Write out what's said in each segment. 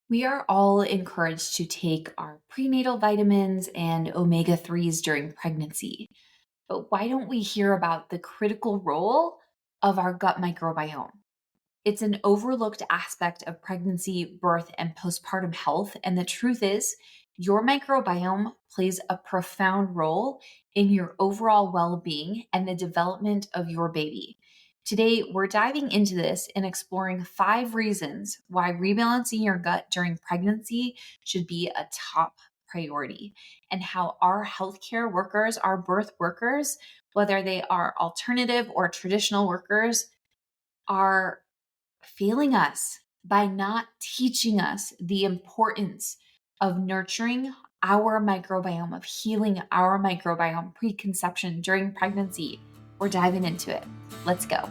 We are all encouraged to take our prenatal vitamins and omega-3s during pregnancy. But why don't we hear about the critical role of our gut microbiome? It's an overlooked aspect of pregnancy, birth, and postpartum health. And the truth is, your microbiome plays a profound role in your overall well being and the development of your baby. Today, we're diving into this and exploring 5 reasons why rebalancing your gut during pregnancy should be a top priority, and how our healthcare workers, our birth workers, whether they are alternative or traditional workers, are failing us by not teaching us the importance of nurturing our microbiome, of healing our microbiome preconception during pregnancy. We're diving into it. Let's go.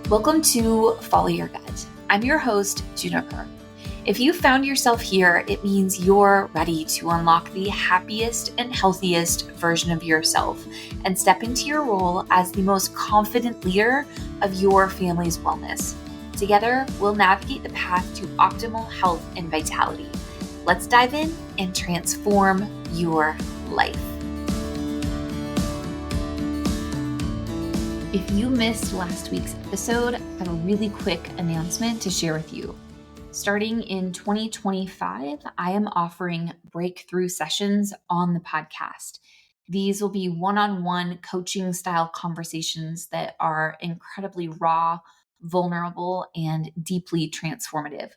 Welcome to Follow Your Gut. I'm your host, Juniper. If you found yourself here, it means you're ready to unlock the happiest and healthiest version of yourself and step into your role as the most confident leader of your family's wellness. Together, we'll navigate the path to optimal health and vitality. Let's dive in and transform your life. If you missed last week's episode, I have a really quick announcement to share with you. Starting in 2025, I am offering breakthrough sessions on the podcast. These will be one-on-one coaching style conversations that are incredibly raw, vulnerable, and deeply transformative.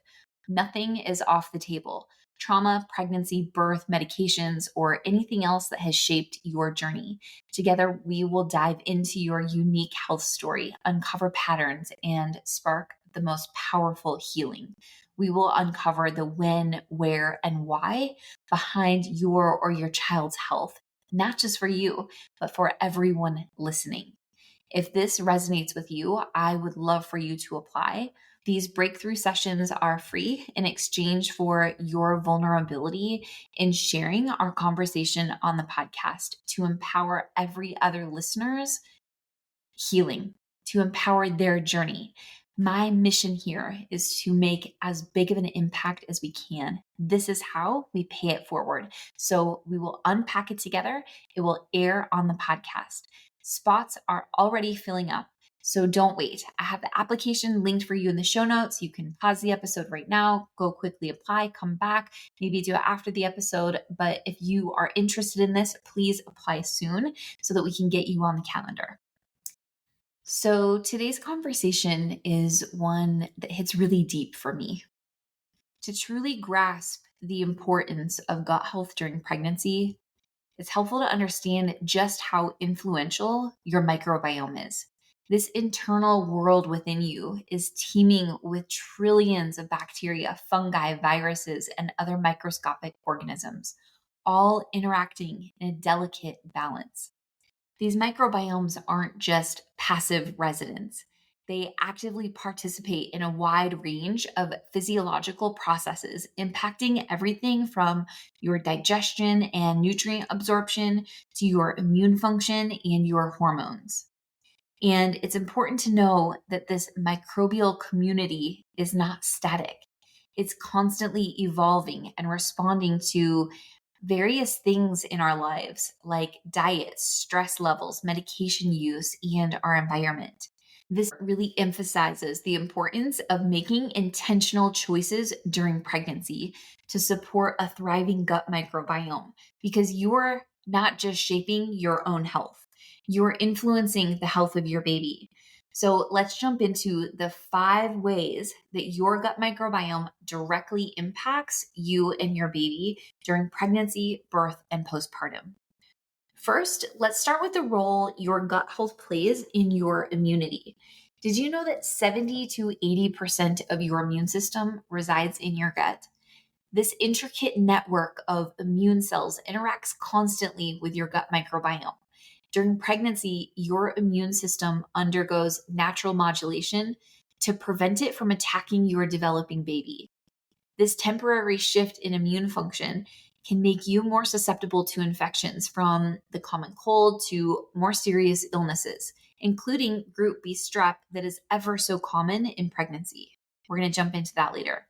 Nothing is off the table. Trauma, pregnancy, birth, medications, or anything else that has shaped your journey. Together, we will dive into your unique health story, uncover patterns, and spark the most powerful healing. We will uncover the when, where, and why behind your or your child's health, not just for you, but for everyone listening. If this resonates with you, I would love for you to apply. These breakthrough sessions are free in exchange for your vulnerability in sharing our conversation on the podcast to empower every other listener's healing, to empower their journey. My mission here is to make as big of an impact as we can. This is how we pay it forward. So we will unpack it together. It will air on the podcast. Spots are already filling up, so don't wait. I have the application linked for you in the show notes. You can pause the episode right now, go quickly apply, come back, maybe do it after the episode. But if you are interested in this, please apply soon so that we can get you on the calendar. So today's conversation is one that hits really deep for me. To truly grasp the importance of gut health during pregnancy, it's helpful to understand just how influential your microbiome is. This internal world within you is teeming with trillions of bacteria, fungi, viruses, and other microscopic organisms, all interacting in a delicate balance. These microbiomes aren't just passive residents. They actively participate in a wide range of physiological processes, impacting everything from your digestion and nutrient absorption to your immune function and your hormones. And it's important to know that this microbial community is not static. It's constantly evolving and responding to various things in our lives, like diet, stress levels, medication use, and our environment. This really emphasizes the importance of making intentional choices during pregnancy to support a thriving gut microbiome, because you're not just shaping your own health, you're influencing the health of your baby. So let's jump into the 5 ways that your gut microbiome directly impacts you and your baby during pregnancy, birth, and postpartum. First, let's start with the role your gut health plays in your immunity. Did you know that 70 to 80% of your immune system resides in your gut? This intricate network of immune cells interacts constantly with your gut microbiome. During pregnancy, your immune system undergoes natural modulation to prevent it from attacking your developing baby. This temporary shift in immune function can make you more susceptible to infections, from the common cold to more serious illnesses, including group B strep that is ever so common in pregnancy. We're going to jump into that later.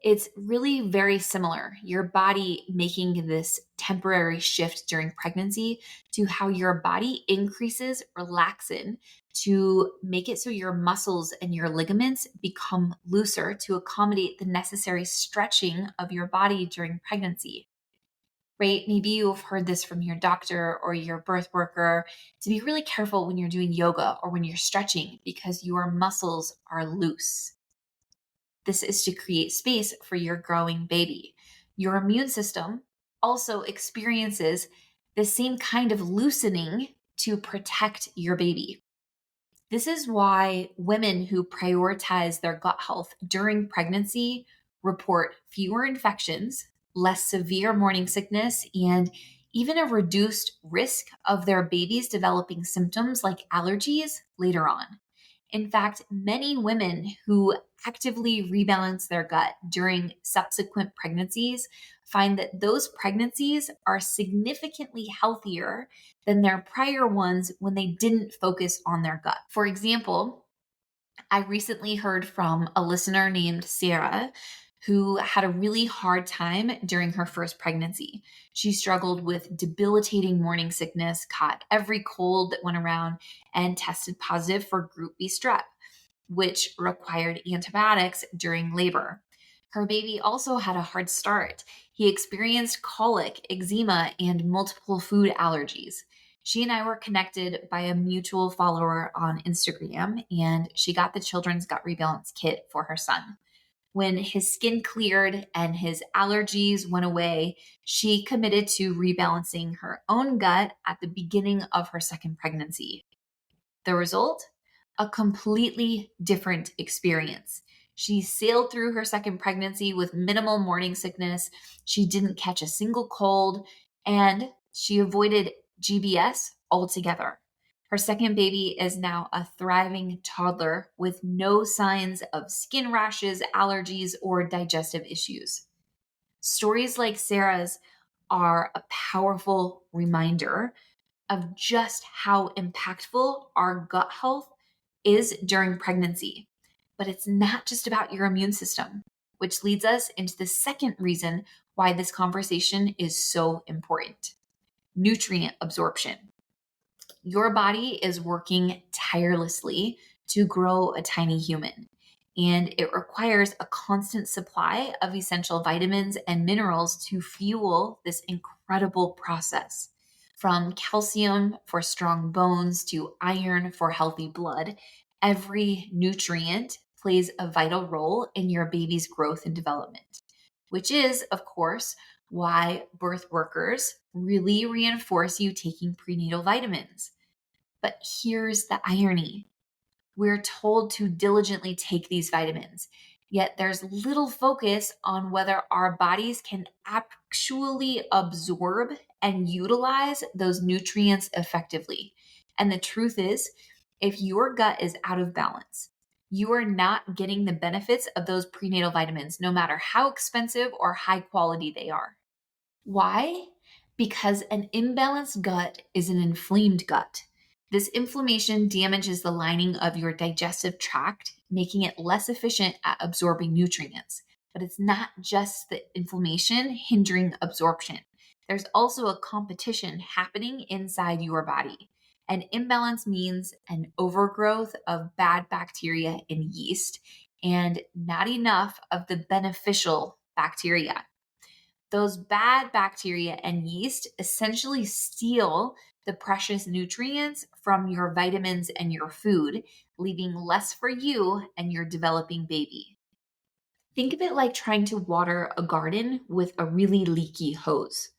It's really very similar, your body making this temporary shift during pregnancy to how your body increases relaxin to make it so your muscles and your ligaments become looser to accommodate the necessary stretching of your body during pregnancy. Right? Maybe you've heard this from your doctor or your birth worker to be really careful when you're doing yoga or when you're stretching because your muscles are loose. This is to create space for your growing baby. Your immune system also experiences the same kind of loosening to protect your baby. This is why women who prioritize their gut health during pregnancy report fewer infections, less severe morning sickness, and even a reduced risk of their babies developing symptoms like allergies later on. In fact, many women who actively rebalance their gut during subsequent pregnancies find that those pregnancies are significantly healthier than their prior ones when they didn't focus on their gut. For example, I recently heard from a listener named Sarah who had a really hard time during her first pregnancy. She struggled with debilitating morning sickness, caught every cold that went around, and tested positive for group B strep, which required antibiotics during labor. Her baby also had a hard start. He experienced colic, eczema, and multiple food allergies. She and I were connected by a mutual follower on Instagram, and she got the Children's Gut Rebalance Kit for her son. When his skin cleared and his allergies went away, she committed to rebalancing her own gut at the beginning of her second pregnancy. The result? A completely different experience. She sailed through her second pregnancy with minimal morning sickness. She didn't catch a single cold, and she avoided GBS altogether. Her second baby is now a thriving toddler with no signs of skin rashes, allergies, or digestive issues. Stories like Sarah's are a powerful reminder of just how impactful our gut health is during pregnancy. But it's not just about your immune system, which leads us into the second reason why this conversation is so important: nutrient absorption. Your body is working tirelessly to grow a tiny human, and it requires a constant supply of essential vitamins and minerals to fuel this incredible process. From calcium for strong bones to iron for healthy blood, every nutrient plays a vital role in your baby's growth and development, which is, of course, why birth workers really reinforce you taking prenatal vitamins. But here's the irony. We're told to diligently take these vitamins, yet there's little focus on whether our bodies can actually absorb and utilize those nutrients effectively. And the truth is, if your gut is out of balance, you are not getting the benefits of those prenatal vitamins, no matter how expensive or high quality they are. Why? Because an imbalanced gut is an inflamed gut. This inflammation damages the lining of your digestive tract, making it less efficient at absorbing nutrients. But it's not just the inflammation hindering absorption. There's also a competition happening inside your body. An imbalance means an overgrowth of bad bacteria and yeast, and not enough of the beneficial bacteria. Those bad bacteria and yeast essentially steal the precious nutrients from your vitamins and your food, leaving less for you and your developing baby. Think of it like trying to water a garden with a really leaky hose.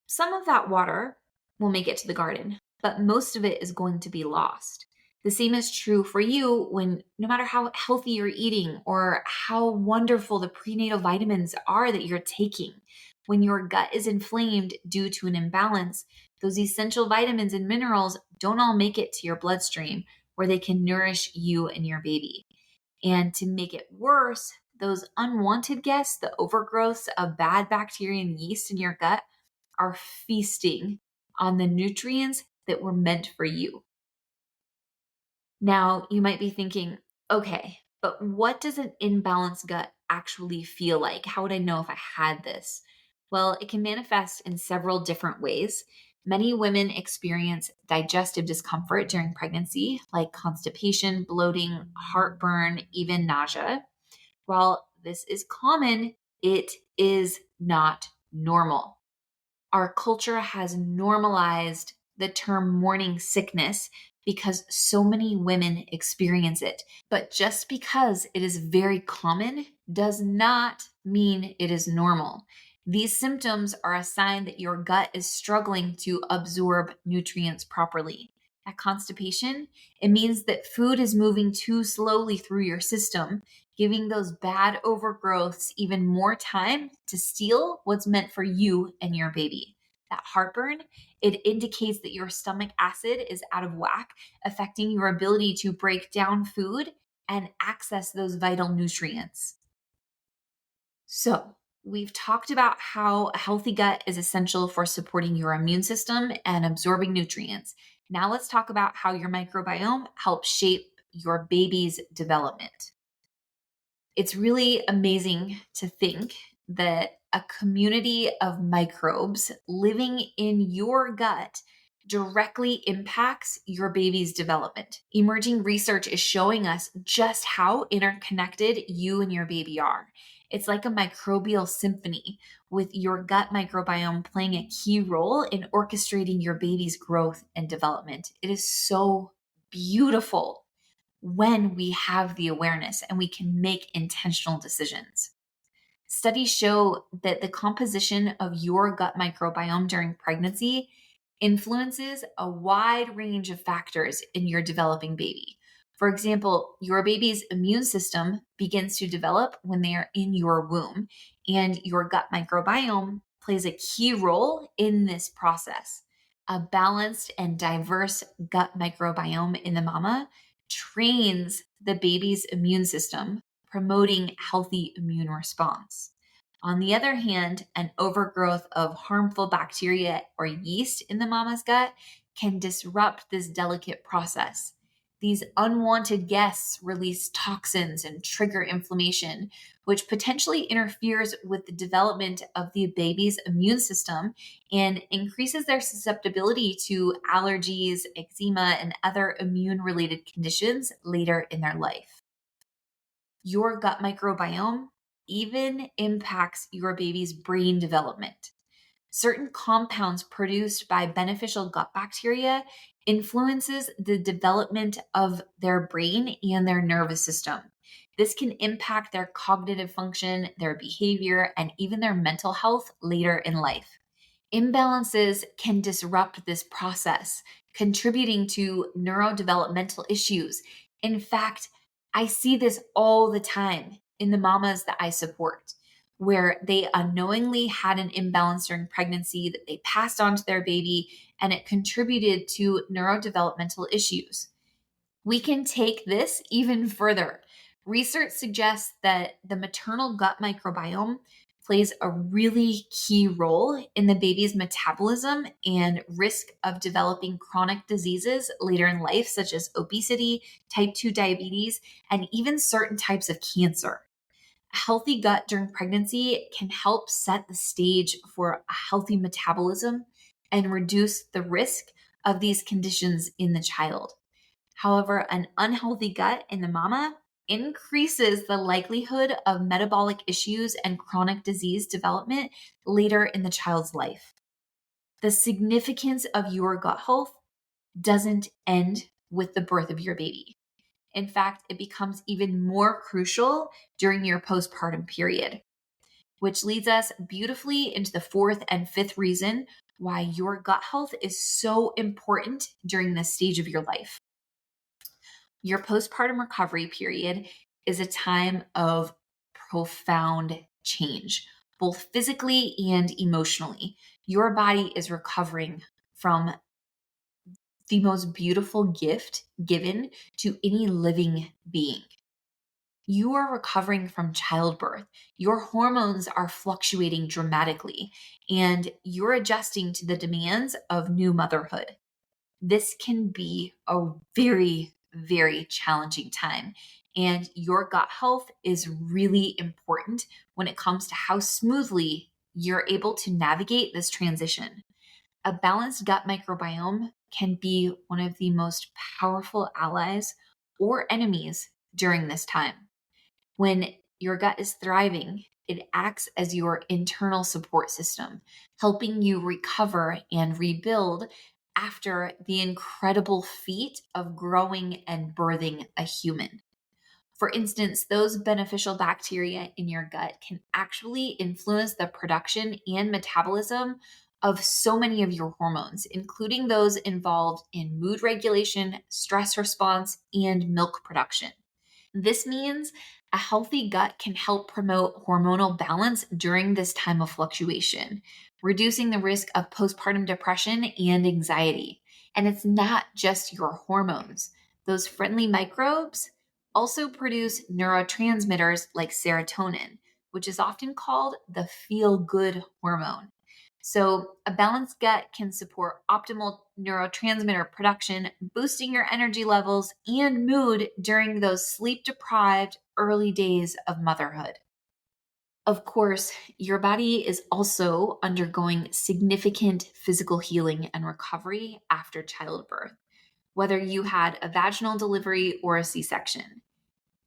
Some of that water will make it to the garden, but most of it is going to be lost. The same is true for you when no matter how healthy you're eating or how wonderful the prenatal vitamins are that you're taking, when your gut is inflamed due to an imbalance, those essential vitamins and minerals don't all make it to your bloodstream where they can nourish you and your baby. And to make it worse, those unwanted guests, the overgrowths of bad bacteria and yeast in your gut, are feasting on the nutrients that were meant for you. Now, you might be thinking, okay, but what does an imbalanced gut actually feel like? How would I know if I had this? Well, it can manifest in several different ways. Many women experience digestive discomfort during pregnancy, like constipation, bloating, heartburn, even nausea. While this is common, it is not normal. Our culture has normalized the term morning sickness because so many women experience it. But just because it is very common does not mean it is normal. These symptoms are a sign that your gut is struggling to absorb nutrients properly. At constipation, it means that food is moving too slowly through your system, giving those bad overgrowths even more time to steal what's meant for you and your baby. That heartburn, it indicates that your stomach acid is out of whack, affecting your ability to break down food and access those vital nutrients. So, we've talked about how a healthy gut is essential for supporting your immune system and absorbing nutrients. Now, let's talk about how your microbiome helps shape your baby's development. It's really amazing to think that a community of microbes living in your gut directly impacts your baby's development. Emerging research is showing us just how interconnected you and your baby are. It's like a microbial symphony, with your gut microbiome playing a key role in orchestrating your baby's growth and development. It is so beautiful when we have the awareness and we can make intentional decisions. Studies show that the composition of your gut microbiome during pregnancy influences a wide range of factors in your developing baby. For example, your baby's immune system begins to develop when they are in your womb, and your gut microbiome plays a key role in this process. A balanced and diverse gut microbiome in the mama trains the baby's immune system, promoting healthy immune response. On the other hand, an overgrowth of harmful bacteria or yeast in the mama's gut can disrupt this delicate process. These unwanted guests release toxins and trigger inflammation, which potentially interferes with the development of the baby's immune system and increases their susceptibility to allergies, eczema, and other immune related conditions later in their life. Your gut microbiome even impacts your baby's brain development. Certain compounds produced by beneficial gut bacteria influences the development of their brain and their nervous system. This can impact their cognitive function, their behavior, and even their mental health later in life. Imbalances can disrupt this process, contributing to neurodevelopmental issues. In fact, I see this all the time in the mamas that I support, where they unknowingly had an imbalance during pregnancy that they passed on to their baby, and it contributed to neurodevelopmental issues. We can take this even further. Research suggests that the maternal gut microbiome plays a really key role in the baby's metabolism and risk of developing chronic diseases later in life, such as obesity, type 2 diabetes, and even certain types of cancer. A healthy gut during pregnancy can help set the stage for a healthy metabolism and reduce the risk of these conditions in the child. However, an unhealthy gut in the mama increases the likelihood of metabolic issues and chronic disease development later in the child's life. The significance of your gut health doesn't end with the birth of your baby. In fact, it becomes even more crucial during your postpartum period, which leads us beautifully into the fourth and fifth reason why your gut health is so important during this stage of your life. Your postpartum recovery period is a time of profound change, both physically and emotionally. Your body is recovering from the most beautiful gift given to any living being. You are recovering from childbirth. Your hormones are fluctuating dramatically, and you're adjusting to the demands of new motherhood. This can be a very, very challenging time. And your gut health is really important when it comes to how smoothly you're able to navigate this transition. A balanced gut microbiome can be one of the most powerful allies or enemies during this time. When your gut is thriving, it acts as your internal support system, helping you recover and rebuild after the incredible feat of growing and birthing a human. For instance, those beneficial bacteria in your gut can actually influence the production and metabolism of so many of your hormones, including those involved in mood regulation, stress response, and milk production. This means a healthy gut can help promote hormonal balance during this time of fluctuation, reducing the risk of postpartum depression and anxiety. And it's not just your hormones. Those friendly microbes also produce neurotransmitters like serotonin, which is often called the feel good hormone. So, a balanced gut can support optimal neurotransmitter production, boosting your energy levels and mood during those sleep deprived early days of motherhood. Of course, your body is also undergoing significant physical healing and recovery after childbirth, whether you had a vaginal delivery or a C section.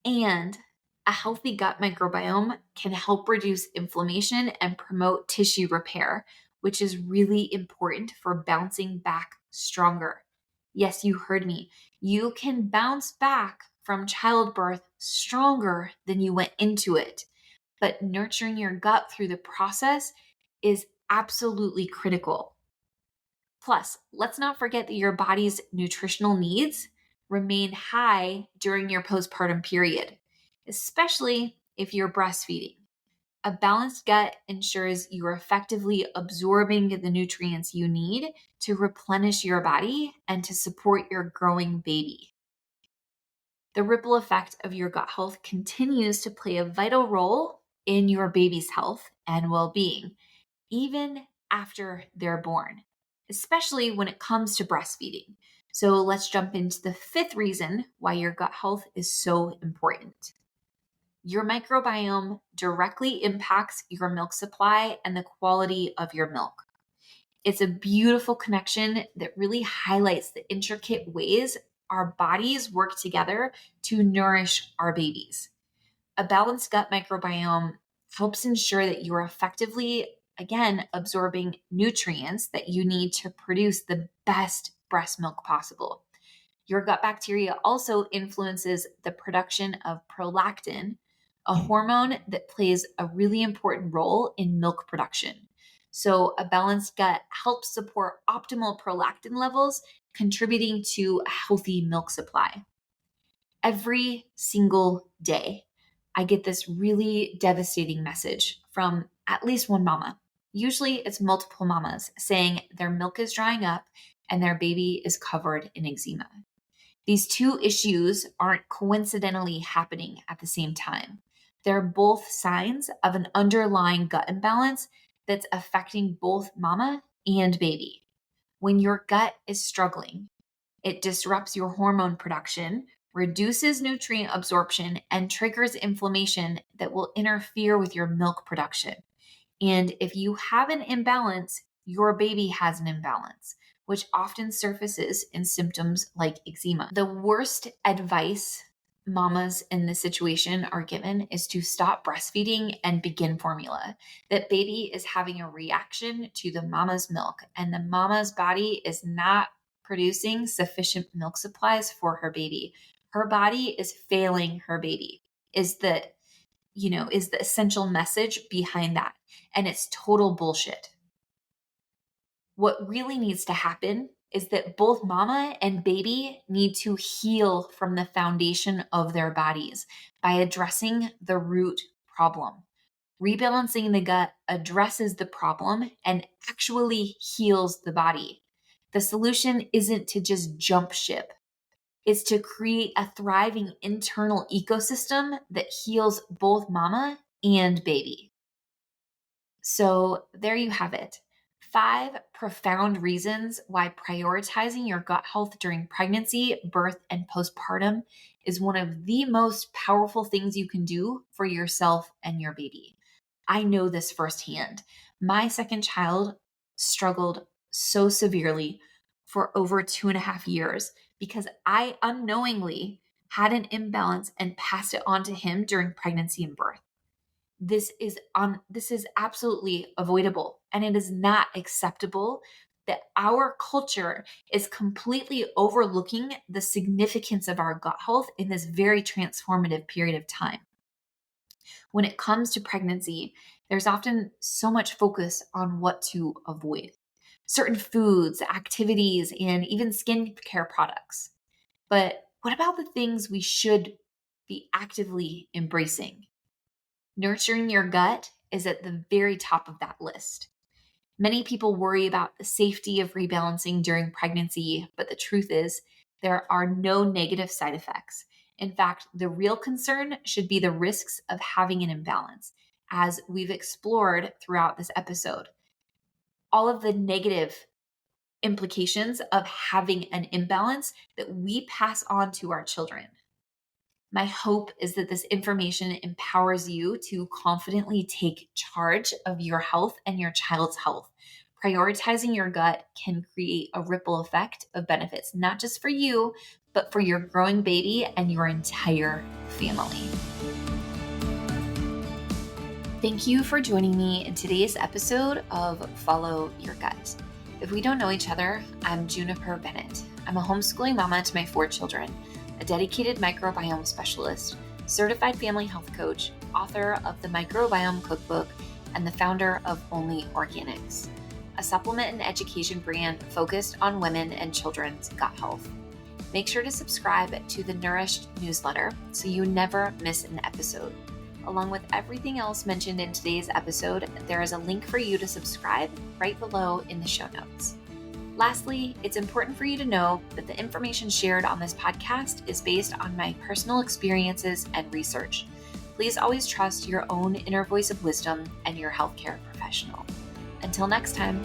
And a healthy gut microbiome can help reduce inflammation and promote tissue repair, which is really important for bouncing back stronger. Yes, you heard me. You can bounce back from childbirth stronger than you went into it. But nurturing your gut through the process is absolutely critical. Plus, let's not forget that your body's nutritional needs remain high during your postpartum period, especially if you're breastfeeding. A balanced gut ensures you're effectively absorbing the nutrients you need to replenish your body and to support your growing baby. The ripple effect of your gut health continues to play a vital role in your baby's health and well being, even after they're born, especially when it comes to breastfeeding. So let's jump into the fifth reason why your gut health is so important. Your microbiome directly impacts your milk supply and the quality of your milk. It's a beautiful connection that really highlights the intricate ways our bodies work together to nourish our babies. A balanced gut microbiome helps ensure that you're effectively, again, absorbing nutrients that you need to produce the best breast milk possible. Your gut bacteria also influences the production of prolactin, a hormone that plays a really important role in milk production. So, a balanced gut helps support optimal prolactin levels, contributing to a healthy milk supply. Every single day, I get this really devastating message from at least one mama. Usually, it's multiple mamas saying their milk is drying up and their baby is covered in eczema. These two issues aren't coincidentally happening at the same time. They're both signs of an underlying gut imbalance that's affecting both mama and baby. When your gut is struggling, it disrupts your hormone production, reduces nutrient absorption, and triggers inflammation that will interfere with your milk production. And if you have an imbalance, your baby has an imbalance, which often surfaces in symptoms like eczema. The worst advice mamas in this situation are given is to stop breastfeeding and begin formula. That baby is having a reaction to the mama's milk, and the mama's body is not producing sufficient milk supplies for her baby. Her body is failing her baby, is the essential message behind that. And it's total bullshit. What really needs to happen is that both mama and baby need to heal from the foundation of their bodies by addressing the root problem. Rebalancing the gut addresses the problem and actually heals the body. The solution isn't to just jump ship. It's to create a thriving internal ecosystem that heals both mama and baby. So there you have it. 5 profound reasons why prioritizing your gut health during pregnancy, birth, and postpartum is one of the most powerful things you can do for yourself and your baby. I know this firsthand. My second child struggled so severely for over 2.5 years because I unknowingly had an imbalance and passed it on to him during pregnancy and birth. This is absolutely avoidable, and it is not acceptable that our culture is completely overlooking the significance of our gut health in this very transformative period of time. When it comes to pregnancy, there's often so much focus on what to avoid. Certain foods, activities, and even skincare products. But what about the things we should be actively embracing? Nurturing your gut is at the very top of that list. Many people worry about the safety of rebalancing during pregnancy, but the truth is, there are no negative side effects. In fact, the real concern should be the risks of having an imbalance, as we've explored throughout this episode. All of the negative implications of having an imbalance that we pass on to our children. My hope is that this information empowers you to confidently take charge of your health and your child's health. Prioritizing your gut can create a ripple effect of benefits, not just for you, but for your growing baby and your entire family. Thank you for joining me in today's episode of Follow Your Gut. If we don't know each other, I'm Juniper Bennett. I'm a homeschooling mama to my 4 children, a dedicated microbiome specialist, certified family health coach, author of the Microbiome Cookbook, and the founder of Only Organics, a supplement and education brand focused on women and children's gut health. Make sure to subscribe to the Nourished newsletter so you never miss an episode. Along with everything else mentioned in today's episode, there is a link for you to subscribe right below in the show notes. Lastly, it's important for you to know that the information shared on this podcast is based on my personal experiences and research. Please always trust your own inner voice of wisdom and your healthcare professional. Until next time.